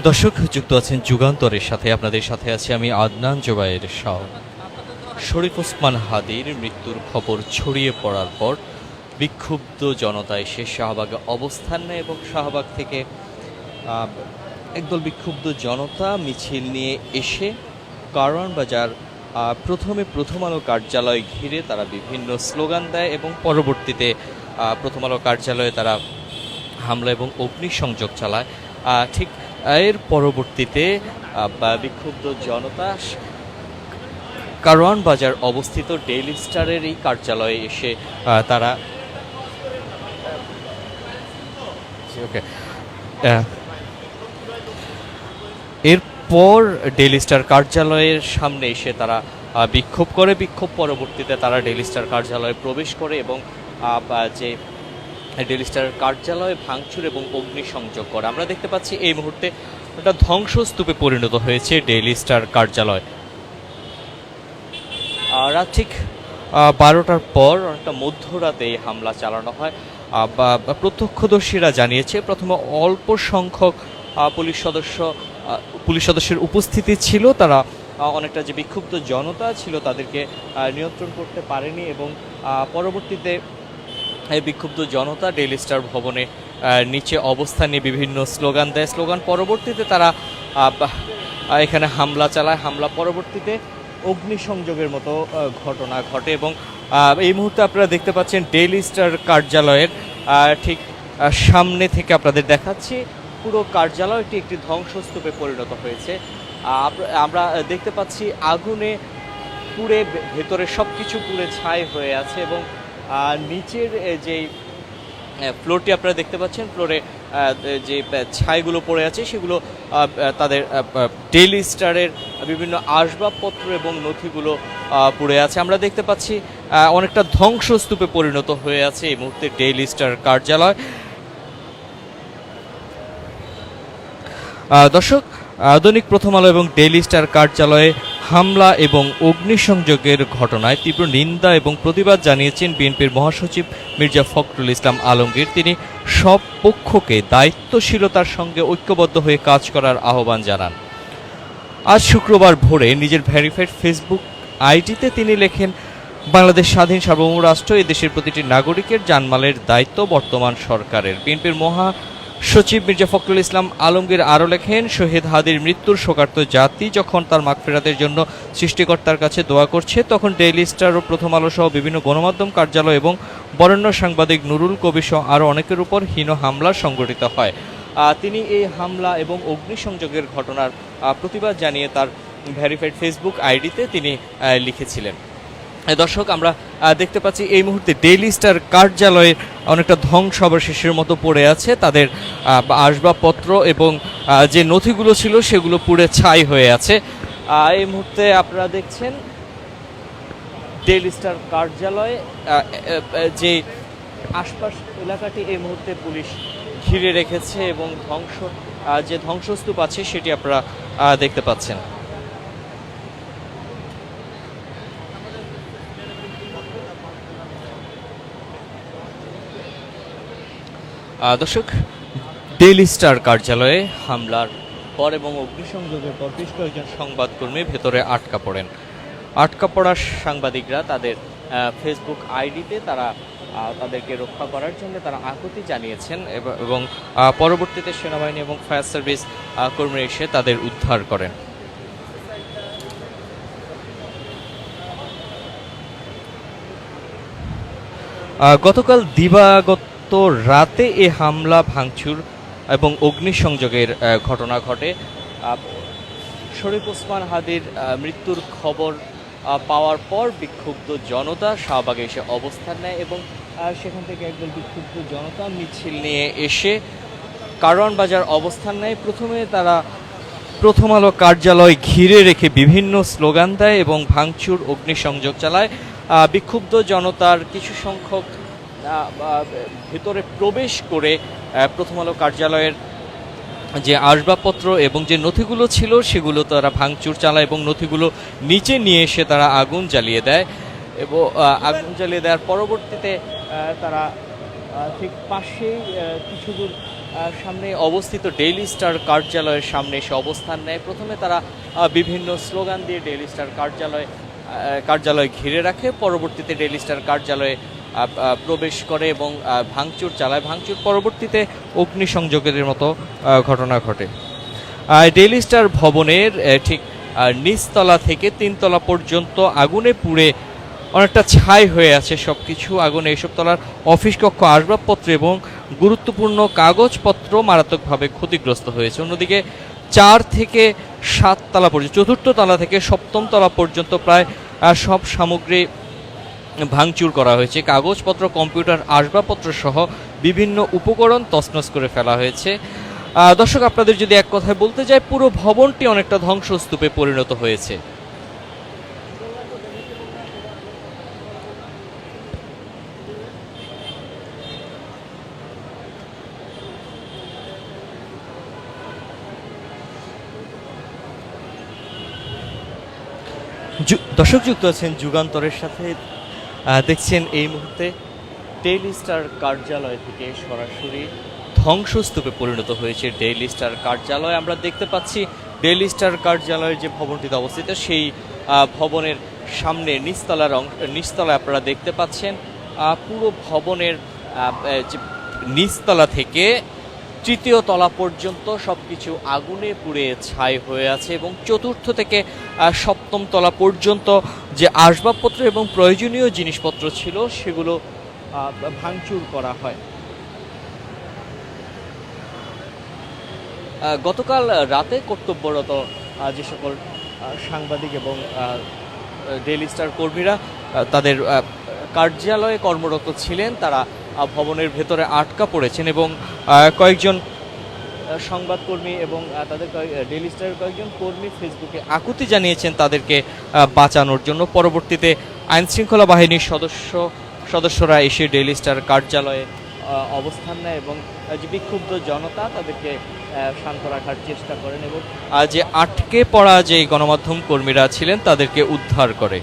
দর্শক যুক্ত আছেন যুগান্তরের সাথে, আপনাদের সাথে আছি আমি আদনান জোবায়ের শাহ। শরীফ ওসমান হাদির মৃত্যুর খবর ছড়িয়ে পড়ার পর বিক্ষুব্ধ জনতা এসে শাহবাগে অবস্থান নেয় এবং শাহবাগ থেকে একদল বিক্ষুব্ধ জনতা মিছিল নিয়ে এসে কারওয়ান বাজার প্রথম আলো কার্যালয় ঘিরে তারা বিভিন্ন স্লোগান দেয় এবং পরবর্তীতে প্রথম আলো কার্যালয়ে তারা হামলা এবং অগ্নিসংযোগ চালায়। ঠিক এর পরবর্তীতে বিক্ষুব্ধ জনতা কারওয়ান বাজার অবস্থিত ডেইলি স্টারের এই কার্যালয়ে এসে তারা এরপর ডেইলি স্টার কার্যালয়ের সামনে এসে তারা বিক্ষোভ করে। বিক্ষোভ পরবর্তীতে তারা ডেইলি স্টার কার্যালয়ে প্রবেশ করে এবং যে ডেইলি স্টার কার্যালয়ে ভাঙচুর এবং অগ্নিসংযোগ করে। আমরা দেখতে পাচ্ছি এই মুহূর্তে একটা ধ্বংসস্তূপে পরিণত হয়েছে ডেইলি স্টার কার্যালয়। রাত ঠিক 12টার পর অনেকটা মধ্যরাতে এই হামলা চালানো হয়। প্রত্যক্ষদর্শীরা জানিয়েছে প্রথমে অল্প সংখ্যক পুলিশ সদস্যের উপস্থিতি ছিল, তারা অনেকটা যে বিক্ষুব্ধ জনতা ছিল তাদেরকে নিয়ন্ত্রণ করতে পারেনি এবং পরবর্তীতে এই বিক্ষুব্ধ জনতা ডেইলি স্টার ভবনে নিচে অবস্থান নিয়ে বিভিন্ন স্লোগান দেয়। স্লোগান পরবর্তীতে তারা এখানে হামলা চালায়। হামলা পরবর্তীতে অগ্নিসংযোগের মতো ঘটনা ঘটে এবং এই মুহূর্তে আপনারা দেখতে পাচ্ছেন ডেইলি স্টার কার্যালয়ের ঠিক সামনে থেকে আপনাদের দেখাচ্ছি পুরো কার্যালয়টি একটি ধ্বংসস্তূপে পরিণত হয়েছে। আমরা দেখতে পাচ্ছি আগুনে পুড়ে ভেতরে সব কিছু পুড়ে ছাই হয়ে আছে এবং নিচের যেই ফ্লোরটি আপনারা দেখতে পাচ্ছেন, ফ্লোরে যে ছাইগুলো পড়ে আছে সেগুলো তাদের ডেইলি স্টারের বিভিন্ন আসবাবপত্র এবং নথিগুলো পড়ে আছে। আমরা দেখতে পাচ্ছি অনেকটা ধ্বংসস্তূপে পরিণত হয়ে আছে এই মুহূর্তে ডেইলি স্টার কার্যালয়। দর্শক, দৈনিক প্রথম আলো এবং ডেইলি স্টার কার্যালয়ে হামলা এবং অগ্নিসংযোগের ঘটনায় তীব্র নিন্দা এবং প্রতিবাদ জানিয়েছেন বিএনপির মহাসচিব মির্জা ফখরুল ইসলাম আলমগীর। তিনি সব পক্ষকে দায়িত্বশীলতার সঙ্গে ঐক্যবদ্ধ হয়ে কাজ করার আহ্বান জানান। আজ শুক্রবার ভোরে নিজের ভেরিফাইড ফেসবুক আইডিতে তিনি লেখেন, বাংলাদেশ স্বাধীন সার্বভৌম রাষ্ট্র, এই দেশের প্রতিটি নাগরিকের জানমালের দায়িত্ব বর্তমান সরকারের। বিএনপির মহাসচিব মির্জা ফখরুল ইসলাম আলমগীর আরও লেখেন, শহীদ হাদির মৃত্যুর শোকার্ত জাতি যখন তার মাগফিরাতের জন্য সৃষ্টিকর্তার কাছে দোয়া করছে, তখন ডেইলি স্টার ও প্রথম আলো সহ বিভিন্ন গণমাধ্যম কার্যালয় এবং বরেণ্য সাংবাদিক নুরুল কবির সহ আরও অনেকের উপর হীন হামলা সংঘটিত হয়। তিনি এই হামলা এবং অগ্নিসংযোগের ঘটনার প্রতিবাদ জানিয়ে তার ভেরিফাইড ফেসবুক আইডিতে তিনি লিখেছিলেন। দর্শক, আমরা দেখতে পাচ্ছি এই মুহূর্তে ডেইলি স্টার কার্যালয়ে অনেকটা ধ্বংসাবশেষের মতো পড়ে আছে। তাদের আসবাবপত্র এবং যে নথিগুলো ছিল সেগুলো পুড়ে ছাই হয়ে আছে। এই মুহূর্তে আপনারা দেখছেন ডেইলি স্টার কার্যালয়ে যে আশপাশ এলাকাটি এই মুহূর্তে পুলিশ ঘিরে রেখেছে এবং যে ধ্বংসস্তূপ আছে সেটি আপনারা দেখতে পাচ্ছেন। দর্শক, ডেইলি স্টার কার্যালয়ে হামলার পর এবং অগ্নিসংযোগের পর বেশ কয়েকজন সংবাদকর্মী ভেতরে আটকা পড়া সাংবাদিকরা তাদের ফেসবুক আইডিতে তারা তাদেরকে রক্ষা করার জন্য তারা আকুতি জানিয়েছেন এবং পরবর্তীতে সেনাবাহিনী এবং ফায়ার সার্ভিস কর্মীরা এসে তাদের উদ্ধার করেন। গতকাল দিবাগত রাতে এ হামলা ভাঙচুর এবং অগ্নিসংযোগের ঘটনা ঘটে। শরীফ ওসমান হাদির মৃত্যুর খবর পাওয়ার পর বিক্ষুব্ধ জনতা শাহবাগে এসে অবস্থান নেয় এবং সেখান থেকে একদল বিক্ষুব্ধ জনতা মিছিল নিয়ে এসে কারওয়ান বাজার অবস্থান নেয়। প্রথমে তারা প্রথম আলো কার্যালয় ঘিরে রেখে বিভিন্ন স্লোগান দেয় এবং ভাঙচুর অগ্নিসংযোগ চালায়। বিক্ষুব্ধ জনতার কিছু সংখ্যক ভেতরে প্রবেশ করে প্রথম আলো কার্যালয়ের যে আসবাবপত্র এবং যে নথিগুলো ছিল সেগুলো তারা ভাঙচুর চালায় এবং নথিগুলো নিচে নিয়ে এসে তারা আগুন জ্বালিয়ে দেয় এবং আগুন জ্বালিয়ে দেওয়ার পরবর্তীতে তারা ঠিক পাশেই কিছু দূর সামনে অবস্থিত ডেইলি স্টার কার্যালয়ের সামনে এসে অবস্থান নেয়। প্রথমে তারা বিভিন্ন স্লোগান দিয়ে ডেইলি স্টার কার্যালয় ঘিরে রাখে, পরবর্তীতে ডেইলি স্টার কার্যালয়ে প্রবেশ করে এবং ভাঙচুর চালায়। ভাঙচুর পরবর্তীতে অগ্নিসংযোগের মতো ঘটনা ঘটে। ডেইলি স্টার ভবনের ঠিক নিচতলা থেকে 3 তলা পর্যন্ত আগুনে পুড়ে অনেকটা ছাই হয়ে আছে সব কিছু। আগুনে এসব তলার অফিস কক্ষ, আসবাবপত্র এবং গুরুত্বপূর্ণ কাগজপত্র মারাত্মকভাবে ক্ষতিগ্রস্ত হয়েছে। অন্যদিকে 4 থেকে 7 তলা পর্যন্ত, 4র্থ তলা থেকে 7ম তলা পর্যন্ত প্রায় সব সামগ্রী ভাঙচুর করা হয়েছে। কাগজপত্র, কম্পিউটার, আসবাবপত্র সহ বিভিন্ন উপকরণ তছনছ করে ফেলা হয়েছে। দর্শক, আপনাদের যদি এক কথায় বলতে যাই, পুরো ভবনটি অনেকটা ধ্বংসস্তূপে পরিণত হয়েছে। দর্শক যুক্ত আছেন যুগান্তরের সাথে। দেখছেন এই মুহূর্তে ডেইলি স্টার কার্যালয় থেকে সরাসরি ধ্বংসস্তূপে পরিণত হয়েছে ডেইলি স্টার কার্যালয়। আমরা দেখতে পাচ্ছি ডেইলি স্টার কার্যালয়ের যে ভবনটিতে অবস্থিত, সেই ভবনের সামনে নিচতলায় আপনারা দেখতে পাচ্ছেন পুরো ভবনের যে নিচতলা থেকে 3য় তলা পর্যন্ত সবকিছু আগুনে পুড়ে ছাই হয়ে আছে এবং 4র্থ থেকে 7ম তলা পর্যন্ত যে আসবাবপত্র এবং প্রয়োজনীয় জিনিসপত্র ছিল সেগুলো ভাঙচুর করা হয়। গতকাল রাতে কর্তব্যরত যে সকল সাংবাদিক এবং ডেইলি স্টার কর্মীরা তাদের কার্যালয়ে কর্মরত ছিলেন, তারা ভবনের ভেতরে আটকা পড়েছেন এবং কয়েকজন সংবাদকর্মী এবং তাদের ডেইলি স্টারের কয়েকজন কর্মী ফেসবুকে আকুতি জানিয়েছেন তাদেরকে বাঁচানোর জন্য। পরবর্তীতে আইনশৃঙ্খলা বাহিনীর সদস্যরা এসে ডেইলি স্টার কার্যালয়ে অবস্থান নেয় এবং যে বিক্ষুব্ধ জনতা তাদেরকে শান্ত রাখার চেষ্টা করেন এবং যে আটকে পড়া যে গণমাধ্যম কর্মীরা ছিলেন তাদেরকে উদ্ধার করে।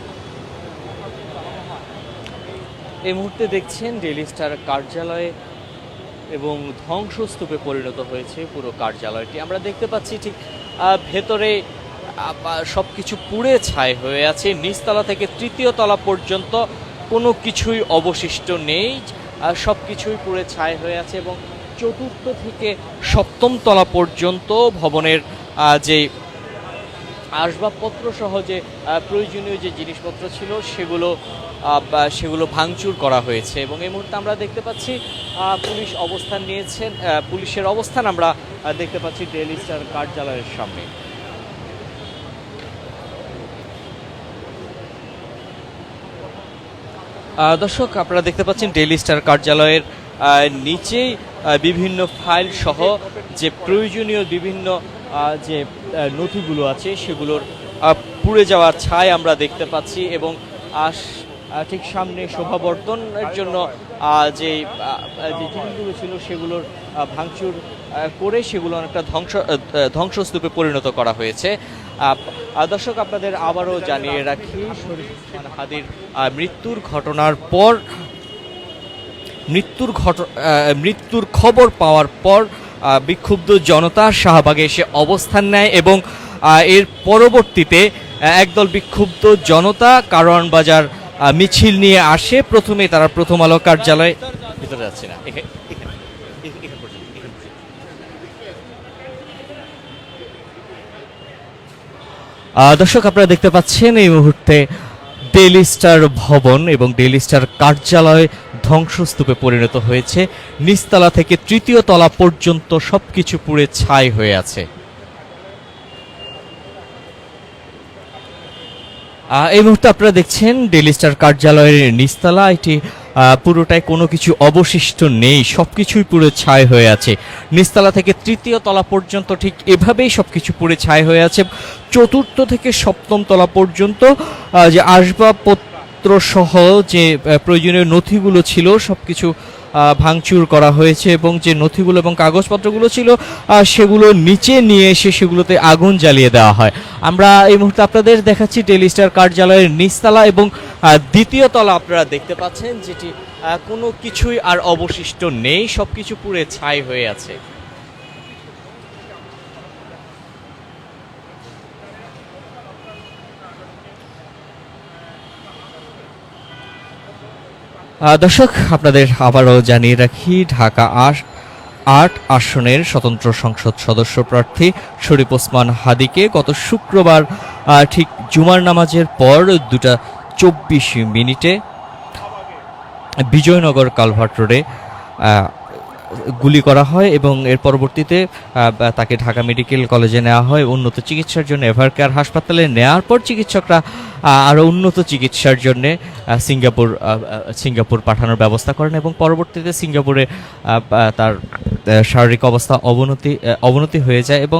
এই মুহূর্তে দেখছেন ডেইলি স্টার কার্যালয়ে এবং ধ্বংসস্তূপে পরিণত হয়েছে পুরো কার্যালয়টি। আমরা দেখতে পাচ্ছি ঠিক ভেতরে সব কিছু পুড়ে ছাই হয়ে আছে। নিচতলা থেকে 3য় তলা পর্যন্ত কোনো কিছুই অবশিষ্ট নেই, সব কিছুই পুড়ে ছাই হয়ে আছে এবং 4র্থ থেকে 7ম তলা পর্যন্ত ভবনের যে আসবাবপত্র সহ যে প্রয়োজনীয় যে জিনিসপত্র ছিল সেগুলো ভাঙচুর করা হয়েছে এবং এই মুহূর্তে আমরা দেখতে পাচ্ছি পুলিশ অবস্থান নিয়েছেন। পুলিশের অবস্থান আমরা দেখতে পাচ্ছি ডেইলি স্টার কার্যালয়ের সামনে। দর্শক, আপনারা দেখতে পাচ্ছেন ডেইলি স্টার কার্যালয়ের নিচেই বিভিন্ন ফাইল সহ যে প্রয়োজনীয় বিভিন্ন যে নথিগুলো আছে সেগুলোর পুড়ে যাওয়ার ছাই আমরা দেখতে পাচ্ছি এবং ঠিক সামনে শোভাবর্ধনের জন্য যে জিনিসগুলো ছিল সেগুলোর ভাঙচুর করে সেগুলো অনেকটা ধ্বংসস্তূপে পরিণত করা হয়েছে। দর্শক, আপনাদের আবারও জানিয়ে রাখি, শরীফ ওসমান হাদীর মৃত্যুর ঘটনার পর মৃত্যুর খবর পাওয়ার পর বিক্ষুব্ধ জনতা শাহবাগে এসে অবস্থান নেয় এবং এর পরবর্তীতে একদল বিক্ষুব্ধ জনতা কারওয়ান বাজার মিছিল নিয়ে আসে। প্রথমে তারা প্রথম আলো কার্যালয়ে ভিতরে যাচ্ছে না, দর্শক আপনারা দেখতে পাচ্ছেন এই মুহূর্তে ডেইলি স্টার ভবন এবং ডেইলি স্টার কার্যালয় ধ্বংসস্তূপে পরিণত হয়েছে। নিচতলা থেকে 3য় তলা পর্যন্ত সবকিছু পুড়ে ছাই হয়ে আছে। এই মুহূর্তে আপনারা দেখছেন ডেইলি স্টার কার্যালয়ের নিচতলা, এটি পুরোটাই কোনো কিছু অবশিষ্ট নেই, সবকিছুই পুরো ছাই হয়ে আছে। নিচতলা থেকে 3য় তলা পর্যন্ত ঠিক এভাবেই সবকিছু পুরো ছাই হয়ে আছে। 4র্থ থেকে 7ম তলা পর্যন্ত যে আসবাবপত্র সহ যে প্রয়োজনীয় নথিগুলো ছিল সবকিছু ভাঙচুর করা হয়েছে এবং যে নথিগুলো এবং কাগজপত্রগুলো ছিল সেগুলো নিচে নিয়ে এসে সেগুলোতে আগুন জ্বালিয়ে দেওয়া হয়। আমরা এই মুহূর্তে আপনাদের দেখাচ্ছি ডেইলি স্টার কার্যালয়ের নিচতলা এবং 2য় তলা আপনারা দেখতে পাচ্ছেন, যেটি কোনো কিছুই আর অবশিষ্ট নেই, সবকিছু পুড়ে ছাই হয়ে আছে। দর্শক, আপনাদের আবারও জানিয়ে রাখি, ঢাকা 8 আসনের স্বতন্ত্র সংসদ সদস্য প্রার্থী শরীফ ওসমান হাদিকে গত শুক্রবার ঠিক জুমার নামাজের পর 2:24 বিজয়নগর কালভার্ট রোডে গুলি করা হয় এবং এর পরবর্তীতে তাকে ঢাকা মেডিকেল কলেজে নেওয়া হয় উন্নত চিকিৎসার জন্য। এভারকেয়ার হাসপাতালে নেওয়ার পর চিকিৎসকরা আরও উন্নত চিকিৎসার জন্য সিঙ্গাপুর পাঠানোর ব্যবস্থা করেন এবং পরবর্তীতে সিঙ্গাপুরে তার শারীরিক অবস্থা অবনতি হয়ে যায় এবং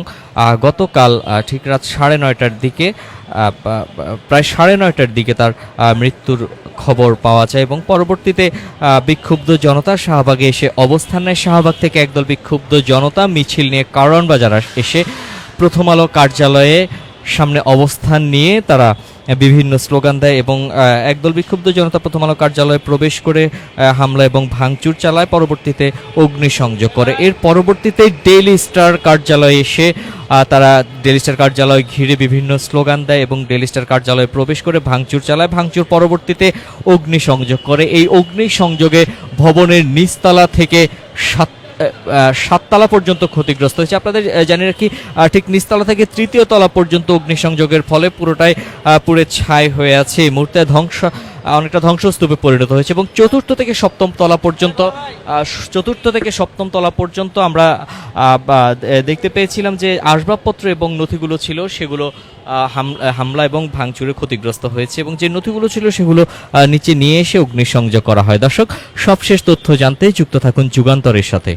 গতকাল ঠিক রাত 9:30টার দিকে প্রায় 9:30টার দিকে তার মৃত্যুর খবর পাওয়া যায় এবং পরবর্তীতে বিক্ষুব্ধ জনতা শাহবাগে এসে অবস্থান নেয়। শাহবাগ থেকে একদল বিক্ষুব্ধ জনতা মিছিল নিয়ে কারওয়ান বাজার এসে প্রথম আলো কার্যালয়ে সামনে অবস্থান নিয়ে তারা বিভিন্ন স্লোগান দেয় এবং একদল বিক্ষুব্ধ জনতা প্রথম আলো কার্যালয়ে প্রবেশ করে হামলা এবং ভাঙচুর চালায়, পরবর্তীতে অগ্নিসংযোগ করে। এর পরবর্তীতে ডেইলি স্টার কার্যালয়ে এসে তারা ডেইলি স্টার কার্যালয় ঘিরে বিভিন্ন স্লোগান দেয় এবং ডেইলি স্টার কার্যালয়ে প্রবেশ করে ভাঙচুর চালায়, ভাঙচুর পরবর্তীতে অগ্নিসংযোগ করে। এই অগ্নিসংযোগে ভবনের নিচতলা থেকে 7 তলা পর্যন্ত ক্ষতিগ্রস্ত হয়েছে। আপনাদের জানিয়ে রাখি, ঠিক নিচতলা থেকে 3য় তলা পর্যন্ত অগ্নিসংযোগের ফলে পুরোটাই পুড়ে ছাই হয়ে আছে। এই মুহূর্তে অনেকটা ধ্বংসস্তূপে পরিণত হয়েছে এবং চতুর্থ থেকে সপ্তম তলা পর্যন্ত আমরা দেখতে পেয়েছিলাম যে আসবাবপত্র এবং নথিগুলো ছিল সেগুলো হামলা এবং ভাঙচুরে ক্ষতিগ্রস্ত হয়েছে এবং যে নথিগুলো ছিল সেগুলো নিচে নিয়ে এসে অগ্নিসংযোগ করা হয়। দর্শক, সবশেষ তথ্য জানতে যুক্ত থাকুন যুগান্তরের সাথে।